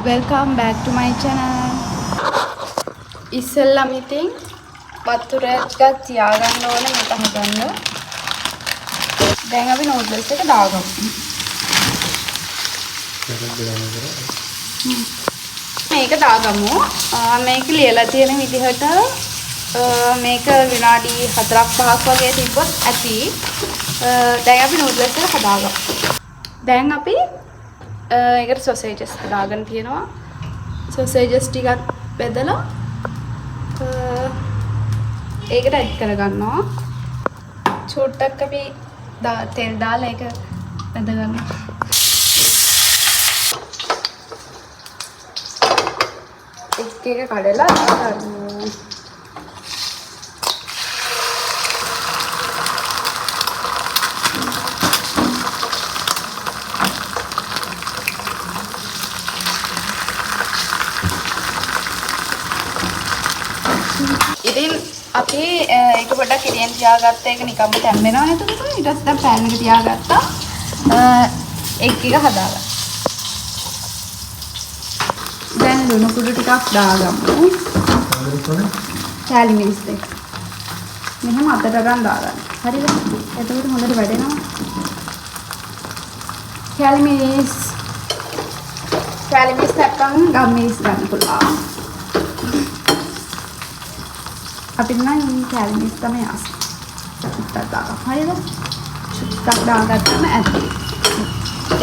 Welcome back to my channel. ඉස්සෙල්ලාම ඉතින් වතුරක් තියාගන්න ඕනේ මට හදන්න. දැන් අපි නූඩ්ල්ස් එක දාගමු. මේක දාගමු. මේක ලියලා තියෙන විදිහට මේක විනාඩි 4-5ක් වගේ තිබ්බොත් ඇති. දැන් අපි නූඩ්ල්ස් එක හදාගමු. දැන් අපි ඒකට සොසේජස් දාගෙන තියෙනවා. සොසේජස් ටිකක් බෙදලා ඒකට ඇඩ් කරගන්නවා. චුට්ටක් අපි තෙල් දාලා ඒක බෙදගන්නවා. එක කඩලා ගන්නවා. ඉතින් අපි ඒක පොඩ්ඩක් ඉරියෙන් තියාගත්ත එක නිකම්ම තැම්බෙනවා නේද? ඊට පස්සේ දැන් පෑන් එක තියාගත්තා. එක් එක හදාගන්න. දැන් ලුණු කුඩු ටිකක් දාගමු. කැලි මිරිස් දෙක. මෙහෙම අතට ගන්න දාගන්න. හරිද? එතකොට හොඳට වැඩෙනවා. කැලි මිරිස් නැත්නම් ගම් මිරිස් ගන්න පුළුවන්. අපි නම් කැලි මිරිස් තමයි ආසයි. ටිකක් දාගන්න. හරිද? ටිකක් දාගත්තම ඇති.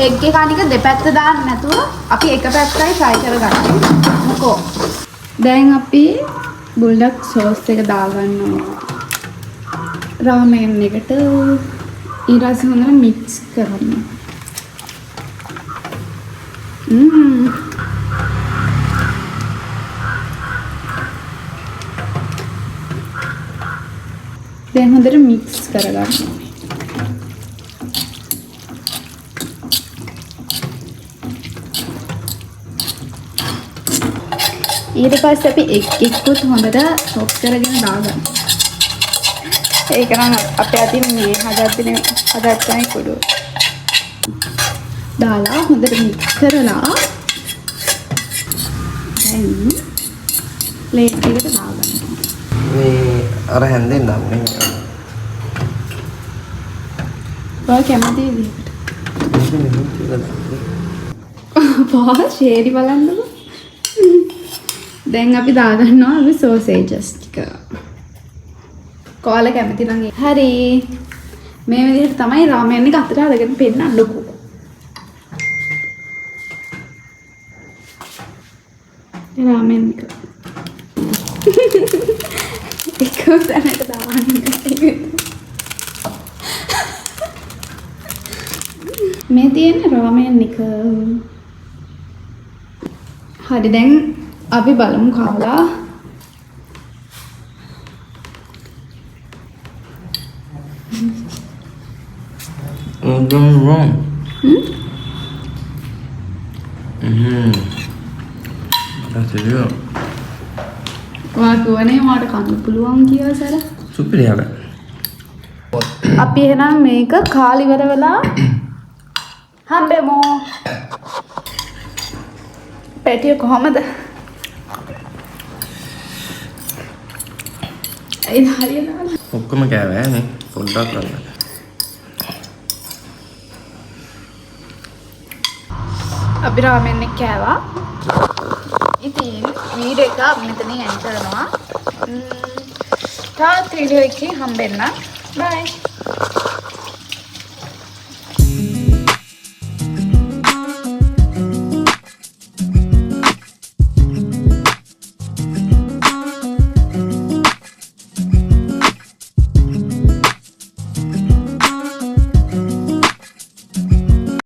එග් එක අනික දෙපැත්ත දාන්න නැතුව අපි එක පැත්තයි fry කරගන්න. මොකෝ. දැන් අපි බුල්ඩක් සෝස් එක දාගන්නවා. රාමෙන් එකට ඊට පස්සේ හොඳට මික්ස් කරන්න. දැන් හොඳට මික්ස් කරගන්න. ඊට පස්සේ අපි එක්කුත් හොඳට චොප් කරගෙන දාගන්න. ඒක නම් අපේ අතින් මේ හදත්තනේ කුඩු. දාලා හොඳට මික්ස් කරලා දැන් ප්ලේට් එකට දාගන්න. මේ අර හැන්දෙන් දාන්නේ. ඔය කැමති විදිහට. ෂේරි බලන්නකෝ. දැන් අපි දාගන්නවා අපි සෝසේජස් ටික. කොහොල කැමති නම් හරි. මේ විදිහට තමයි රාමයන් එක අතට අරගෙන පෙන්නන්නකෝ. රාමයන් එක. එකම තැනට දාන්නේ. මේ තියෙන රාමයන් එක. හරි දැන් අපි බලමු කාලා. wrong. That's it. වාකුවනේ මාට කන්න පුළුවන් කියලා සර. සුපිරියව. අපි එහෙනම් මේක කාලි ඉවර වෙලා හම්බෙමු. පැටිය කොහමද? ඒ හරියද? ඔක්කොම කෑවේ නේ. පොඩ්ඩක් කරන්න. අපි රාමෙන් එක කෑවා. ඉතින් වීඩියෝ එක මෙතනින් එන්ඩ් කරනවා. තාත් වීඩියෝ එකකින් හම්බෙන්න. බයි.